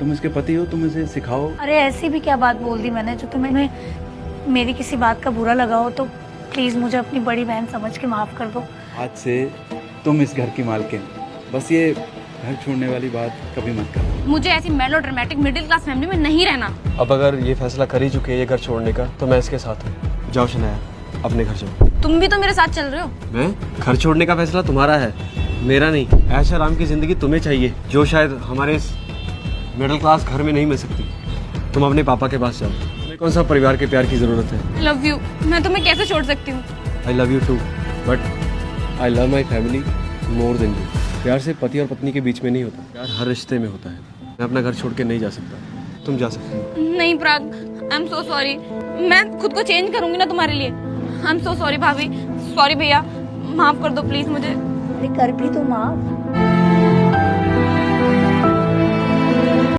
तुम इसके पति हो, तुम इसे सिखाओ। अरे ऐसी भी क्या बात बोल दी मैंने जो तुम्हें मेरी किसी बात का बुरा लगा हो, तो प्लीज मुझे अपनी बड़ी बहन समझ के माफ कर दो। आज से तुम इस घर की मालकिन, बस ये घर छोड़ने वाली बात कभी मत करो। मुझे ऐसी मेलो ड्रामेटिक मिडिल क्लास फैमिली में नहीं रहना। अब अगर ये फैसला कर ही चुके हैं ये घर छोड़ने का, तो मैं इसके साथ हूँ। जाओ शनाया, अपने घर जाओ। तुम भी तो मेरे साथ चल रहे हो। मैं? घर छोड़ने का फैसला तुम्हारा है, मेरा नहीं। ऐश आराम की जिंदगी तुम्हें चाहिए, जो शायद हमारे इस मिडिल क्लास घर में नहीं मिल सकती। तुम अपने पापा के पास जाओ। तुम्हें कौन सा परिवार के प्यार की जरूरत है? I love you. मैं तुम्हें कैसे छोड़ सकती हूँ? I love you too, but I love my family more than you. प्यार से पति और पत्नी के बीच में नहीं होता, प्यार हर रिश्ते में होता है। मैं अपना घर छोड़ के नहीं जा सकता, तुम जा सकती हो। नहीं प्राग, आई एम सो सॉरी। मैं खुद को चेंज करूंगी ना तुम्हारे लिए। आई एम सो सॉरी भाभी, सॉरी भैया, माफ कर दो प्लीज मुझे। अरे कर भी तो माफ।